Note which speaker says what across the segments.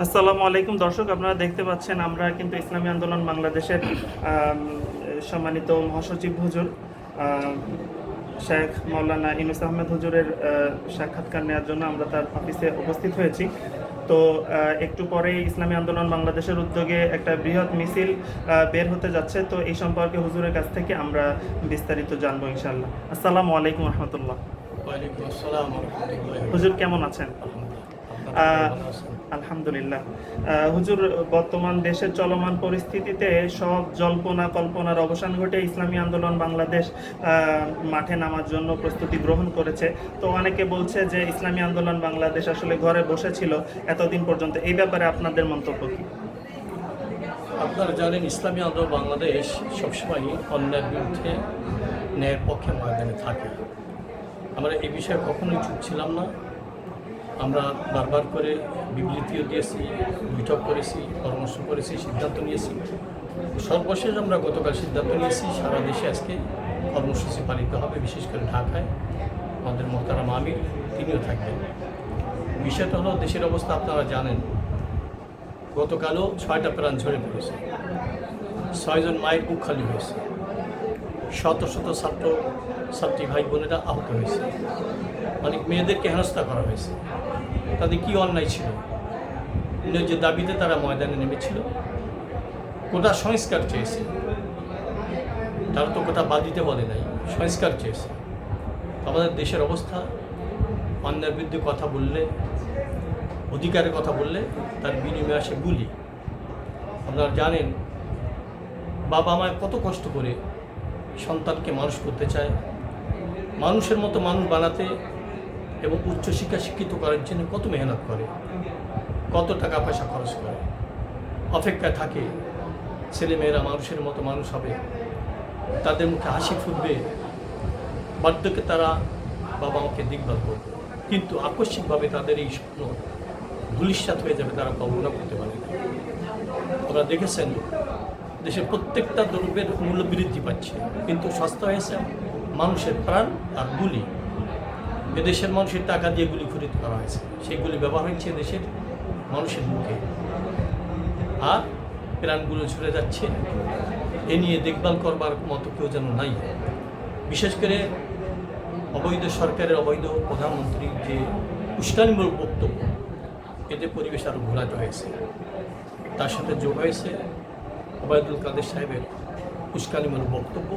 Speaker 1: আসসালামু আলাইকুম দর্শক, আপনারা দেখতে পাচ্ছেন আমরা কিন্তু ইসলামী আন্দোলন বাংলাদেশের সম্মানিত মহাসচিব হুজুর শেখ মাওলানা ইউনুস আহমেদ হুজুরের সাক্ষাৎকার নেওয়ার জন্য আমরা তার অফিসে উপস্থিত হয়েছি। তো একটু পরেই ইসলামী আন্দোলন বাংলাদেশের উদ্যোগে একটা বৃহৎ মিছিল বের হতে যাচ্ছে। তো এই সম্পর্কে হুজুরের কাছ থেকে আমরা বিস্তারিত জানবো ইনশাআল্লাহ। আসসালামু আলাইকুম রহমতুল্লাহ।
Speaker 2: ওয়ালাইকুম আসসালাম ওয়া রাহমাতুল্লাহি।
Speaker 1: হুজুর কেমন আছেন? আলহামদুলিল্লাহ। হুজুর, বর্তমান দেশের চলমান পরিস্থিতিতে সব জল্পনা কল্পনার অবসান ঘটে ইসলামী আন্দোলন বাংলাদেশ মাঠে নামার জন্য প্রস্তুতি গ্রহণ করেছে। তো অনেকে বলছে যে ইসলামী আন্দোলন বাংলাদেশ আসলে ঘরে বসেছিল এতদিন পর্যন্ত। এই ব্যাপারে আপনাদের মন্তব্য কি?
Speaker 2: আপনারা জানেন, ইসলামী আন্দোলন বাংলাদেশ সবসময়ই অন্যায়ের বিরুদ্ধে ন্যায়ের পক্ষে ময়দানে থাকে। আমরা এই বিষয়ে কখনোই চুপ ছিলাম না। আমরা বারবার করে বিবৃতিও দিয়েছি, বৈঠক করেছি, পরামর্শ করেছি, সিদ্ধান্ত নিয়েছি। সর্বশেষ আমরা গতকাল সিদ্ধান্ত নিয়েছি সারা দেশে আজকে কর্মসূচি পালিত হবে, বিশেষ করে ঢাকায় আমাদের মোহতারাম আমির তিনিও থাকবেন। বিষয়টা হলো, দেশের অবস্থা আপনারা জানেন। গতকালও 6টা প্রাণ ঝরে পড়েছে, 6 জন মায়ের বুক খালি হয়েছে, শত শত ছাত্র ছাত্রী ভাই বোনেরা আহত হয়েছে, অনেক মেয়েদেরকে হেনস্থা করা হয়েছে। তাদের কি অন্যায় ছিল? যে দাবিতে তারা ময়দানে নেমেছিল, কোটা সংস্কার চেয়েছে। তারা তো কোটা বাদ দিতে বলে নাই, সংস্কার চেয়েছে। আমাদের দেশের অবস্থা, অন্যায়ের বিরুদ্ধে কথা বললে, অধিকারের কথা বললে তার বিনিময়ে আসে গুলি। আপনারা জানেন, বাবা মায়ের কত কষ্ট করে সন্তানকে মানুষ করতে চায়, মানুষের মতো মানুষ বানাতে এবং উচ্চশিক্ষা শিক্ষিত করার জন্য কত মেহনত করে, কত টাকা পয়সা খরচ করে, অপেক্ষায় থাকে ছেলেমেয়েরা মানুষের মতো মানুষ হবে, তাদের মুখে হাসি ফুটবে, বার্ধক্যে তারা বাবা মাকে দেখভাল করবে। কিন্তু আকস্মিকভাবে তাদের এই স্বপ্ন ধূলিসাৎ হয়ে যাবে, তারা কল্পনা করতে পারে না। আপনারা দেখেছেন, দেশের প্রত্যেকটা দ্রব্যের মূল্য বৃদ্ধি পাচ্ছে, কিন্তু সস্তা হয়েছে মানুষের প্রাণ আর গুলি। এদেশের মানুষের টাকা দিয়ে গুলি খরিদ করা হয়েছে, সেগুলি ব্যবহার হচ্ছে দেশের মানুষের মুখে, আর প্রাণগুলো ঝরে যাচ্ছে। এ নিয়ে দেখভাল করবার মতো কেউ যেন নাই। বিশেষ করে অবৈধ সরকারের অবৈধ প্রধানমন্ত্রীর যে উস্কানিমূলক বক্তব্য, এতে পরিবেশ আরও ঘোলাটে হয়েছে। তার সাথে যোগ হয়েছে ওবায়দুল কাদের সাহেবের উস্কানিমূলক বক্তব্য,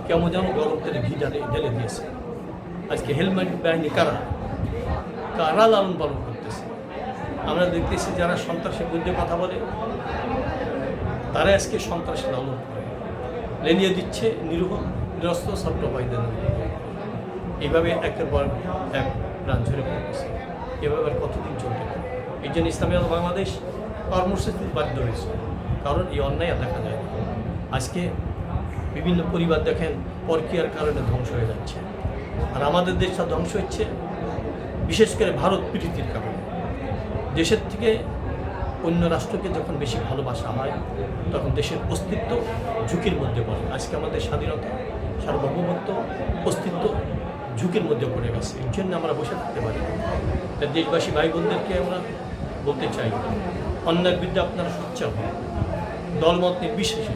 Speaker 2: কেমন যেন গরম তেলে ঘি ঢেলে দিয়েছে। আজকে হেলমেট বাহিনী কারা লালন পালন করতেছে। আমরা দেখতেছি যারা সন্ত্রাসের বিরুদ্ধে কথা বলে, তারা আজকে সন্ত্রাস লালন করে, লেলিয়ে দিচ্ছে নিরীহ নিরস্ত্র ছাত্র ভাইদের। এইভাবে একের পর এক প্রাণ ঝরে পড়তেছে। এভাবে আর কতদিন চলতে পারে? এই জন্য ইসলামী আন্দোলন বাংলাদেশ কর্মসূচিতে বাধ্য হয়েছে, কারণ এই অন্যায় আর দেখা যায় না। আজকে বিভিন্ন পরিবার দেখেন পরকীয়ার কারণে ধ্বংস হয়ে যাচ্ছে, আর আমাদের দেশটা ধ্বংস হচ্ছে বিশেষ করে ভারত প্রীতির কারণে। দেশের থেকে অন্য রাষ্ট্রকে যখন বেশি ভালোবাসা হয়, তখন দেশের অস্তিত্ব ঝুঁকির মধ্যে পড়ে। আজকে আমাদের স্বাধীনতা, সার্বভৌমত্ব, অস্তিত্ব ঝুঁকির মধ্যে পড়ে গেছে। এর জন্য আমরা বসে থাকতে পারি না। দেশবাসী ভাই বোনদেরকে আমরা বলতে চাই, অন্যায়ের বিরুদ্ধে আপনারা সোচ্চার হন, দলমত নির্বিশেষে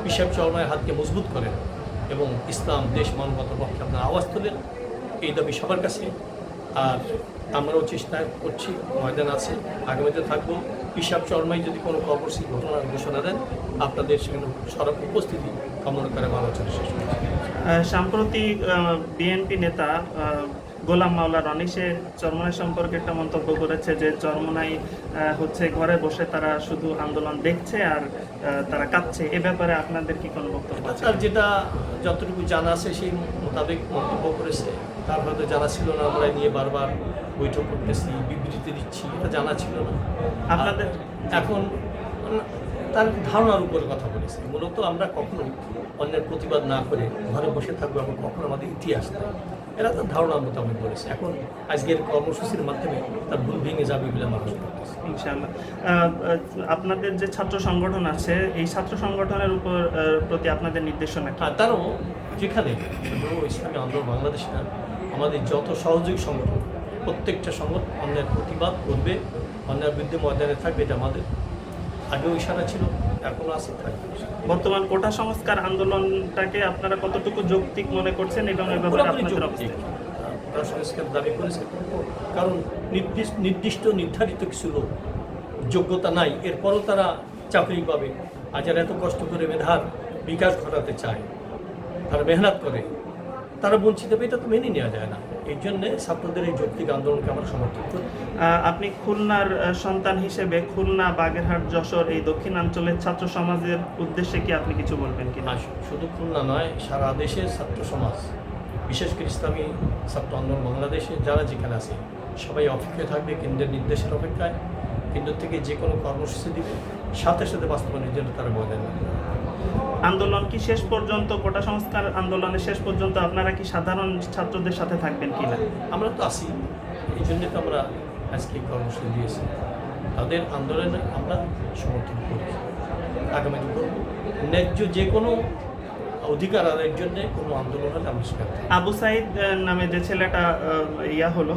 Speaker 2: পিসাব চরমায়ের হাতকে মজবুত করেন এবং ইসলাম, দেশ, মানবতার পক্ষে আপনার আওয়াজ তোলেন। এই দাবি সবার কাছে। আর আমরাও চেষ্টা করছি, ময়দান আছে, আগামীতে থাকবো। পিসাব চরমাই যদি কোনো কর্মসূচি ঘটনার ঘোষণা দেন, আপনাদের সেখানে সড়ক উপস্থিতি কামনা করে আলোচনা শেষ করছি।
Speaker 1: সাম্প্রতিক বিএনপি নেতা গোলাম মাওলা রনি সে চরমনাই সম্পর্কে একটা মন্তব্য করেছে যে চরমনাই হচ্ছে ঘরে বসে তারা শুধু আন্দোলন দেখছে আর তারা কাঁদছে। এ ব্যাপারে আপনাদের কি কোনো বক্তব্য আছে?
Speaker 2: তার যেটা যতটুকু জানা আছে সেই মোতাবেক মন্তব্য করেছে। তার হয়তো জানা ছিল না, আমরা নিয়ে বারবার বৈঠক করতেছি, বিবৃতি দিচ্ছি, এটা জানা ছিল না
Speaker 1: আপনাদের।
Speaker 2: এখন তার ধারণার উপরে কথা বলেছে। মূলত আমরা কখনো অন্যের প্রতিবাদ না করে ঘরে বসে থাকবো এবং কখনো আমাদের ইতিহাস নেই, এরা তার ধারণার মোতাবেক বলেছে। এখন আজকের কর্মসূচির মাধ্যমে তার ভুল ভেঙে যাবে বলে আমরা আশা করতেছি
Speaker 1: ইনশাআল্লাহ। আপনাদের যে ছাত্র সংগঠন আছে, এই ছাত্র সংগঠনের উপর প্রতি আপনাদের নির্দেশনা কি?
Speaker 2: আর তারও যেখানে শুধু ইসলামী আন্দোলন বাংলাদেশ না, আমাদের যত সহযোগী সংগঠন প্রত্যেকটা সংগঠন অন্যের প্রতিবাদ করবে, অন্যের বিরুদ্ধে ময়দানে থাকবে। এটা আমাদের আগেও ইশারা ছিল, এখনও আছে, থাকবে।
Speaker 1: বর্তমান কোটা সংস্কার আন্দোলনটাকে আপনারা কতটুকু যৌক্তিক মনে করছেন এবং এই ব্যাপারে
Speaker 2: পুরোপুরি
Speaker 1: আপনাদের
Speaker 2: যৌক্তিক।
Speaker 1: অবস্থান?
Speaker 2: তারা সংস্কার দাবি করেছে, কারণ নির্দিষ্ট নির্ধারিত কিছু লোক যোগ্যতা নাই, এরপরও তারা চাকরি পাবে। আর যারা এত কষ্ট করে মেধার বিকাশ ঘটাতে চায়, তারা মেহনত করে, তারা বঞ্চিত হবে, এটা তো মেনে নেওয়া যায় না। এই জন্যে ছাত্রদের এই যৌক্তিক আন্দোলনকে আমরা সমর্থন করি।
Speaker 1: আপনি খুলনার সন্তান হিসেবে খুলনা, বাগেরহাট, যশোর এই দক্ষিণাঞ্চলের ছাত্র সমাজের উদ্দেশ্যে কি আপনি কিছু বলবেন কিনা?
Speaker 2: আর শুধু খুলনা নয়, সারা দেশের ছাত্র সমাজ, বিশেষ করে ইসলামী ছাত্র আন্দোলন বাংলাদেশে যারা যেখানে আছে, সবাই অপেক্ষায় থাকবে কেন্দ্রের নির্দেশের অপেক্ষায়। কেন্দ্র থেকে যে কোনো কর্মসূচি দিবে, সাথে সাথে বাস্তবায়নের জন্য তারা ময়দান নেবে।
Speaker 1: আন্দোলন কি শেষ পর্যন্ত, কোটা সংস্কার আন্দোলনের শেষ পর্যন্ত আপনারা কি সাধারণ ছাত্রদের সাথে থাকবেন কিনা?
Speaker 2: আমরা তো আছি, এই জন্যে তো আমরা আজকে কর্মসূচি দিয়েছি। তাদের আন্দোলনে আমরা সমর্থন করি, আগামীতে করব। ন্যায্য যে কোনো অধিকার আদায়ের জন্য কোনো আন্দোলন হলে আমরা স্বীকার করি।
Speaker 1: আবু সাইদ নামে যে ছেলেটা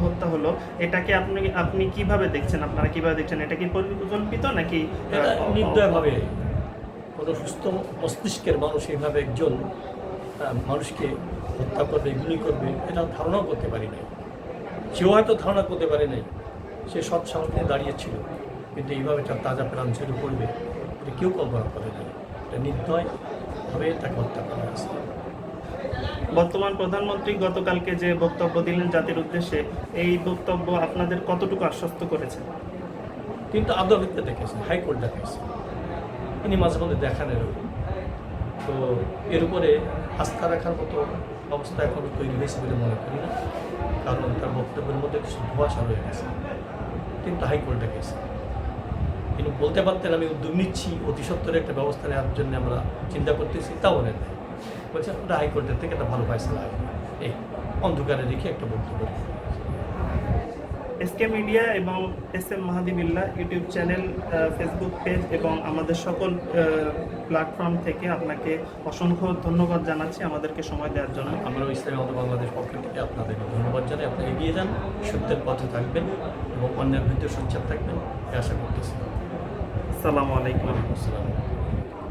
Speaker 1: হত্যা হলো, এটাকে আপনি কিভাবে দেখছেন? আপনারা কিভাবে দেখছেন? এটা কি পরিকল্পিত নাকি
Speaker 2: এটা নির্দয়ভাবে কোনো সুস্থ মস্তিষ্কের মানুষ এইভাবে একজন মানুষকে হত্যা করবে, গুলি করবে, এটা ধারণাও করতে পারি নাই। সেও হয়তো ধারণা করতে পারে নাই। সে সৎ সাহস নিয়ে দাঁড়িয়েছিল, কিন্তু এইভাবে তার তাজা প্রাণ ছেড়ে পড়বে, এটা কেউ কল্পনা করে নাই। এটা নির্দয়ভাবে তাকে হত্যা করা হয়েছে।
Speaker 1: বর্তমান প্রধানমন্ত্রী গতকালকে যে বক্তব্য দিলেন জাতির উদ্দেশ্যে, এই বক্তব্য আপনাদের কতটুকু আশ্বস্ত করেছে?
Speaker 2: কিন্তু আদালতে দেখেছেন, হাইকোর্ট দেখেছে, তিনি মাঝে মধ্যে দেখান এরকম। তো এর উপরে আস্থা রাখার মতো অবস্থা এখনও তৈরি হয়েছে বলে মনে করি না, কারণ তার বক্তব্যের মধ্যে কিছু ধোঁয়াশা রয়ে গেছে। কিন্তু হাইকোর্ট দেখেছে, তিনি বলতে পারতেন আমি উদ্যোগ নিচ্ছি, অতি সত্বরে একটা ব্যবস্থা নেওয়ার জন্য আমরা চিন্তা করতেছি, তাও বলেন না। বলছেন ওটা হাইকোর্টের থেকে একটা ভালো ফয়সালা আসবে, এই অন্ধকারে রেখে একটা বক্তব্য।
Speaker 1: এসকে মিডিয়া এবং SM মাহাদি বিল্লাহ ইউটিউব চ্যানেল, ফেসবুক পেজ এবং আমাদের সকল প্ল্যাটফর্ম থেকে আপনাকে অসংখ্য ধন্যবাদ জানাচ্ছি আমাদেরকে সময় দেওয়ার জন্য।
Speaker 2: আমরাও ইসলামী আন্দোলন বাংলাদেশ পক্ষ থেকে আপনাদেরকে ধন্যবাদ জানাই। আপনি এগিয়ে যান, সত্যের পথে থাকবেন এবং অন্যের বিরুদ্ধে সোচ্চার থাকবেন, এই আশা করতেছি।
Speaker 1: আসসালামু আলাইকুম।
Speaker 2: ওয়ালাইকুম আসসালাম।